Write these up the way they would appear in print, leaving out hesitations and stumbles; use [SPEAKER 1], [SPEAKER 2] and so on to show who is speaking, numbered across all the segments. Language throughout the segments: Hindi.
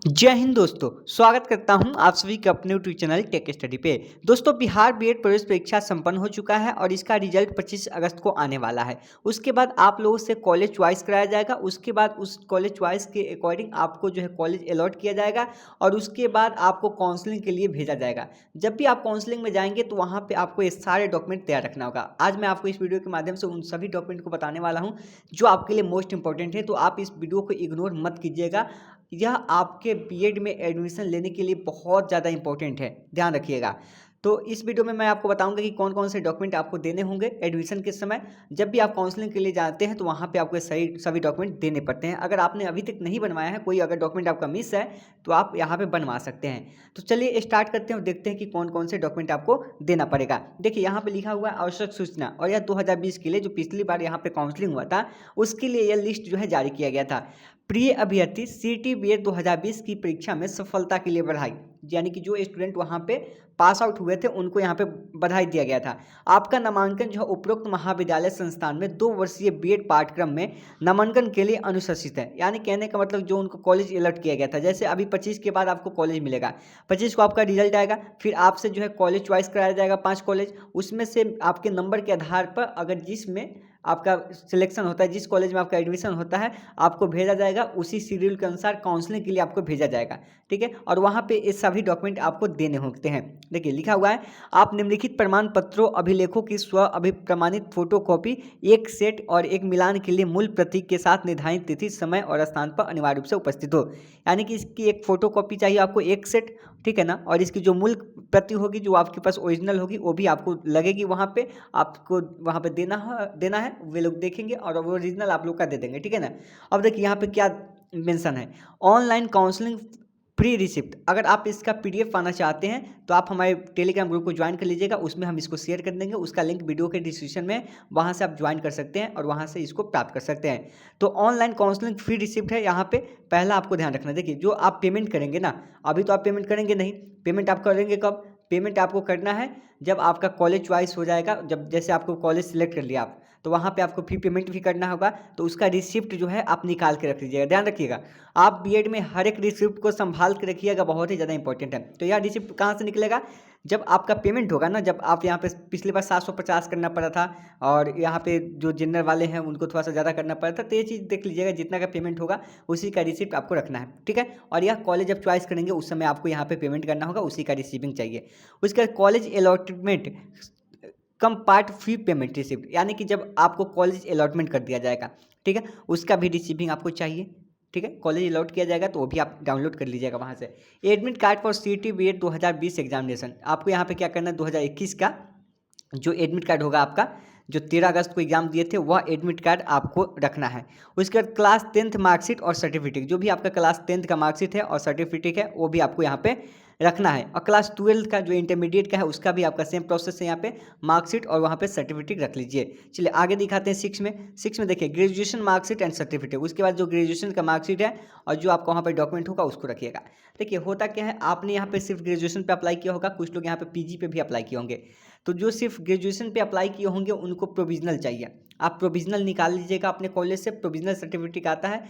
[SPEAKER 1] जय हिंद दोस्तों। स्वागत करता हूं आप सभी के अपने यूट्यूब चैनल टेक स्टडी पे। दोस्तों, बिहार बीएड प्रवेश परीक्षा संपन्न हो चुका है और इसका रिजल्ट 25 अगस्त को आने वाला है। उसके बाद आप लोगों से कॉलेज चॉइस कराया जाएगा। उसके बाद उस कॉलेज चॉइस के अकॉर्डिंग आपको जो है कॉलेज अलॉट किया जाएगा और उसके बाद आपको काउंसलिंग के लिए भेजा जाएगा। जब भी आप काउंसलिंग में जाएंगे तो वहाँ पर आपको ये सारे डॉक्यूमेंट तैयार रखना होगा। आज मैं आपको इस वीडियो के माध्यम से उन सभी डॉक्यूमेंट को बताने वाला हूँ जो आपके लिए मोस्ट इंपॉर्टेंट है। तो आप इस वीडियो को इग्नोर मत कीजिएगा। यह आपके बीएड में एडमिशन लेने के लिए बहुत ज़्यादा इंपॉर्टेंट है, ध्यान रखिएगा। तो इस वीडियो में मैं आपको बताऊंगा कि कौन कौन से डॉक्यूमेंट आपको देने होंगे एडमिशन के समय। जब भी आप काउंसलिंग के लिए जाते हैं तो वहाँ पे आपको सभी डॉक्यूमेंट देने पड़ते हैं। अगर आपने अभी तक नहीं बनवाया है, कोई अगर डॉक्यूमेंट आपका मिस है तो आप यहाँ पे बनवा सकते हैं। तो चलिए स्टार्ट करते हैं और देखते हैं कि कौन कौन से डॉक्यूमेंट आपको देना पड़ेगा। देखिए यहाँ पे लिखा हुआ है आवश्यक सूचना, और यह 2020 के लिए जो पिछली बार यहाँ पे काउंसलिंग हुआ था उसके लिए यह लिस्ट जो है जारी किया गया था। प्रिय अभ्यर्थी, सीटी बीएड 2020 की परीक्षा में सफलता के लिए बधाई। यानी कि जो स्टूडेंट वहाँ पे पास आउट हुए थे उनको यहाँ पे बधाई दिया गया था। आपका नामांकन जो है उपरोक्त महाविद्यालय संस्थान में 2 वर्षीय बीएड पाठ्यक्रम में नामांकन के लिए अनुशंसित है। यानी कहने का मतलब जो उनको कॉलेज अलॉट किया गया था, जैसे अभी 25 के बाद आपको कॉलेज मिलेगा, 25 को आपका रिजल्ट आएगा, फिर आपसे जो है कॉलेज चॉइस कराया जाएगा 5 कॉलेज। उसमें से आपके नंबर के आधार पर अगर जिसमें आपका सिलेक्शन होता है, जिस कॉलेज में आपका एडमिशन होता है, आपको भेजा जाएगा। उसी शेड्यूल के अनुसार काउंसलिंग के लिए आपको भेजा जाएगा, ठीक है। और वहाँ पे ये सभी डॉक्यूमेंट आपको देने होते हैं। देखिए लिखा हुआ है, आप निम्नलिखित प्रमाण पत्रों अभिलेखों की स्व अभिप्रमाणित फोटोकॉपी एक सेट और एक मिलान के लिए मूल प्रतीक के साथ निर्धारित तिथि, समय और स्थान पर अनिवार्य रूप से उपस्थित हो। यानी कि इसकी एक फोटोकॉपी चाहिए आपको, एक सेट, ठीक है ना। और इसकी जो मूल प्रति होगी, जो आपके पास ओरिजिनल होगी, वो भी आपको लगेगी वहाँ पे, आपको वहाँ पे देना है। वे लोग देखेंगे और वो ओरिजिनल आप लोग का दे देंगे, ठीक है ना। अब देखिए यहाँ पे क्या मेंशन है, ऑनलाइन काउंसलिंग फ्री रिसिप्ट। अगर आप इसका पीडीएफ पाना चाहते हैं तो आप हमारे टेलीग्राम ग्रुप को ज्वाइन कर लीजिएगा, उसमें हम इसको शेयर कर देंगे। उसका लिंक वीडियो के डिस्क्रिप्शन में, वहाँ से आप ज्वाइन कर सकते हैं और वहाँ से इसको प्राप्त कर सकते हैं। तो ऑनलाइन काउंसलिंग फ्री रिसिप्ट है। यहाँ पे पहला आपको ध्यान रखना, देखिए जो आप पेमेंट करेंगे ना, अभी तो आप पेमेंट करेंगे नहीं। पेमेंट आप करेंगे कब? पेमेंट आपको करना है जब आपका कॉलेज चॉइस हो जाएगा। जब जैसे आपको कॉलेज सिलेक्ट कर लिया आप, तो वहाँ पे आपको फी पेमेंट भी करना होगा। तो उसका रिसिप्ट जो है आप निकाल के रख लीजिएगा, ध्यान रखिएगा। आप बीएड में हर एक रिसिप्ट को संभाल के रखिएगा, बहुत ही ज़्यादा इंपॉर्टेंट है। तो यह रिसिप्ट कहाँ से निकलेगा? जब आपका पेमेंट होगा ना, जब आप यहाँ पे पिछली बार 750 करना पड़ा था और यहाँ पे जो जनरल वाले हैं उनको थोड़ा सा ज़्यादा करना पड़ा था, तो ये चीज़ देख लीजिएगा, जितना का पेमेंट होगा उसी का रिसिप्ट आपको रखना है, ठीक है। और यह कॉलेज जब चॉइस करेंगे उस समय आपको यहाँ पे पेमेंट करना होगा, उसी का रिसीविंग चाहिए। उसके बाद कॉलेज अलॉटमेंट कम पार्ट फी पेमेंट रिसिप्ट, यानी कि जब आपको कॉलेज अलॉटमेंट कर दिया जाएगा, ठीक है, उसका भी रिसीविंग आपको चाहिए, ठीक है। कॉलेज अलॉट किया जाएगा तो वो भी आप डाउनलोड कर लीजिएगा वहाँ से। एडमिट कार्ड फॉर सीटी बीएड 2020 एग्जामिनेशन, आपको यहाँ पे क्या करना है, 2021 का जो एडमिट कार्ड होगा आपका, जो 13 अगस्त को एग्जाम दिए थे, वह एडमिट कार्ड आपको रखना है। उसके बाद क्लास 10th मार्कशीट और सर्टिफिकेट, जो भी आपका क्लास 10th का मार्कशीट है और सर्टिफिकेट है वो भी आपको यहाँ पे रखना है। और क्लास 12th का जो इंटरमीडिएट का है उसका भी आपका सेम प्रोसेस है, यहाँ पे मार्कशीट और वहाँ पे सर्टिफिकेट रख लीजिए। चलिए आगे दिखाते हैं 6 में देखिए ग्रेजुएशन मार्कशीट एंड सर्टिफिकेट। उसके बाद जो ग्रेजुएशन का मार्कशीट है और जो आपका वहाँ पर डॉक्यूमेंट होगा उसको रखिएगा। देखिए होता क्या है, आपने यहाँ पे सिर्फ ग्रेजुएशन पे अप्लाई किया होगा, कुछ लोग यहाँ पे पीजी पे भी अप्लाई किए होंगे। तो जो सिर्फ ग्रेजुएशन पे अप्लाई किए होंगे उनको प्रोविजनल चाहिए। आप प्रोविजनल निकाल लीजिएगा अपने कॉलेज से। प्रोविजनल सर्टिफिकेट आता है,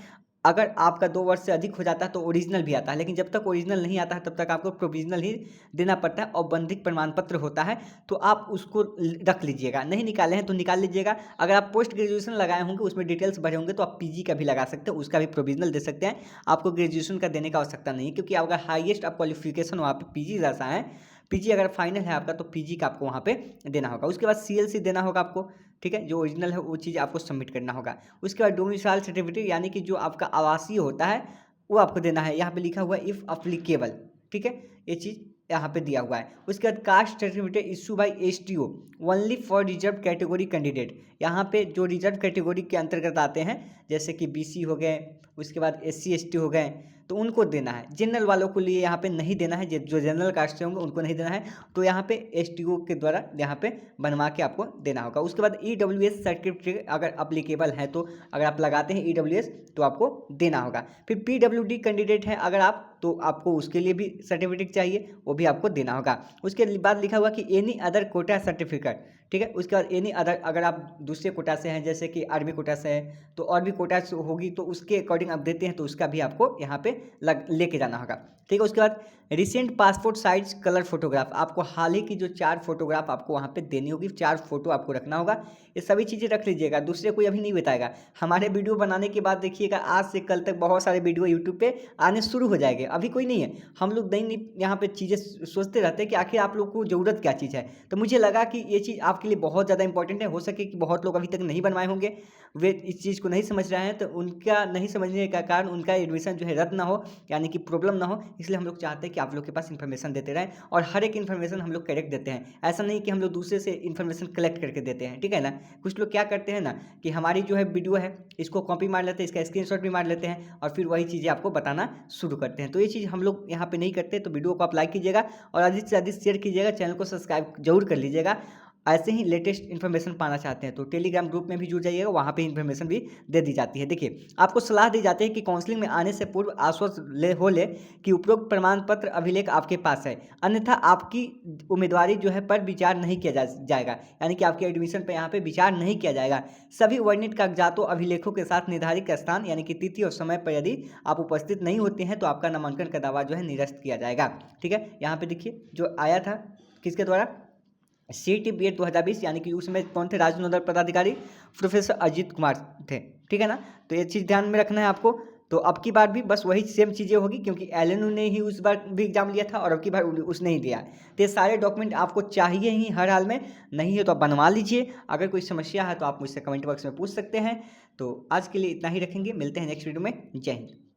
[SPEAKER 1] अगर आपका 2 वर्ष से अधिक हो जाता है तो ओरिजिनल भी आता है, लेकिन जब तक ओरिजिनल नहीं आता है तब तक आपको प्रोविजनल ही देना पड़ता है। औपबंधिक प्रमाण पत्र होता है, तो आप उसको रख लीजिएगा। नहीं निकाले हैं तो निकाल लीजिएगा। अगर आप पोस्ट ग्रेजुएशन लगाए होंगे, उसमें डिटेल्स भरे होंगे, तो आप पीजी का भी लगा सकते हैं, उसका भी प्रोविजनल दे सकते हैं। आपको ग्रेजुएशन का देने का आवश्यकता नहीं है, क्योंकि अगर हाईएस्ट आप क्वालिफिकेशन वहाँ पे पीजी जैसा है, पीजी अगर फाइनल है आपका, तो पीजी का आपको वहाँ पे देना होगा। उसके बाद सीएलसी देना होगा आपको, ठीक है, जो ओरिजिनल है वो चीज़ आपको सबमिट करना होगा। उसके बाद डोमिसाइल सर्टिफिकेट, यानी कि जो आपका आवासीय होता है वो आपको देना है। यहाँ पे लिखा हुआ है इफ़ अप्लीकेबल, ठीक है, ये चीज़ यहाँ पे दिया हुआ है। उसके बाद caste certificate issue by STO only for reserve category candidate. यहाँ पे जो रिजर्व कैटेगरी के अंतर्गत आते हैं, जैसे कि बीसी हो गए, उसके बाद एससी एसटी हो गए, तो उनको देना है। जनरल वालों को लिए यहाँ पे नहीं देना है, जो जनरल कास्ट से होंगे उनको नहीं देना है। तो यहाँ पे एसटीओ के द्वारा यहाँ पे बनवा के आपको देना होगा। उसके बाद ईडब्ल्यूएस सर्टिफिकेट अगर अप्लीकेबल है, तो अगर आप लगाते हैं ईडब्ल्यूएस तो आपको देना होगा। फिर पीडब्ल्यूडी कैंडिडेट है अगर आप, तो आपको उसके लिए भी सर्टिफिकेट चाहिए, वो भी आपको देना होगा। उसके बाद लिखा हुआ कि एनी अदर कोटा सर्टिफिकेट, ठीक है। उसके बाद एनी अदर, अगर आप दूसरे कोटा से हैं जैसे कि आर्मी कोटा से है तो और भी कोटा से होगी तो उसके अकॉर्डिंग आप देते हैं तो उसका भी आपको यहाँ पे लेके जाना होगा। ठीक है। उसके बाद recent passport size colour photograph, आपको हाल ही की जो 4 फोटोग्राफ आपको वहाँ पे देनी होगी, 4 फोटो आपको रखना होगा। ये सभी चीज़ें रख लीजिएगा, दूसरे कोई अभी नहीं बताएगा। हमारे वीडियो बनाने के बाद देखिएगा आज से कल तक बहुत सारे वीडियो यूट्यूब पे आने शुरू हो जाएंगे, अभी कोई नहीं है। हम लोग नई यहाँ पे चीज़ें सोचते रहते हैं कि आखिर आप लोग को ज़रूरत क्या चीज़ है। तो मुझे लगा कि ये चीज़ आपके लिए बहुत ज़्यादा इंपॉर्टेंट है। हो सके कि बहुत लोग अभी तक नहीं बनवाए होंगे, वे इस चीज़ को नहीं समझ रहे हैं, तो उनका नहीं समझने का कारण उनका एडमिशन जो है रद्द ना हो, यानी कि प्रॉब्लम ना हो। इसलिए हम लोग चाहते हैं कि आप लोग के पास इन्फॉर्मेशन देते रहें और हर एक इन्फॉर्मेशन हम लोग करेक्ट देते हैं। ऐसा नहीं कि हम लोग दूसरे से इन्फॉर्मेशन कलेक्ट करके देते हैं, ठीक है ना। कुछ लोग क्या करते हैं ना कि हमारी जो है वीडियो है इसको कॉपी मार लेते हैं, इसका स्क्रीनशॉट भी मार लेते हैं और फिर वही चीज़ें आपको बताना शुरू करते हैं। तो ये चीज़ हम लोग यहाँ पे नहीं करते। तो वीडियो को आप लाइक कीजिएगा और अधिक से अधिक शेयर कीजिएगा, चैनल को सब्सक्राइब जरूर कर लीजिएगा। ऐसे ही लेटेस्ट इन्फॉर्मेशन पाना चाहते हैं तो टेलीग्राम ग्रुप में भी जुड़ जाइएगा, वहाँ पे इन्फॉर्मेशन भी दे दी जाती है। देखिए, आपको सलाह दी जाती है कि काउंसलिंग में आने से पूर्व आश्वस्त ले कि उपरोक्त प्रमाण पत्र अभिलेख आपके पास है, अन्यथा आपकी उम्मीदवारी जो है पर विचार नहीं किया जाएगा, यानी कि आपके एडमिशन पर यहाँ पे विचार नहीं किया जाएगा। सभी वर्णित कागजातों अभिलेखों के साथ निर्धारित स्थान यानी कि तिथि और समय पर यदि आप उपस्थित नहीं होते हैं तो आपका नामांकन का दावा जो है निरस्त किया जाएगा। ठीक है। यहाँ पे देखिए जो आया था किसके द्वारा, CET BED 2020, यानी कि उसमें कौन थे, राज्य नोडल पदाधिकारी प्रोफेसर अजीत कुमार थे। ठीक है ना। तो ये चीज़ ध्यान में रखना है आपको। तो अब की बार भी बस वही सेम चीज़ें होगी, क्योंकि LNU ने ही उस बार भी एग्जाम लिया था और अब की बार उसने ही दिया। तो ये सारे डॉक्यूमेंट आपको चाहिए ही हर हाल में, नहीं है तो आप बनवा लीजिए। अगर कोई समस्या है तो आप मुझसे कमेंट बॉक्स में पूछ सकते हैं। तो आज के लिए इतना ही रखेंगे, मिलते हैं नेक्स्ट वीडियो में। जय हिंद।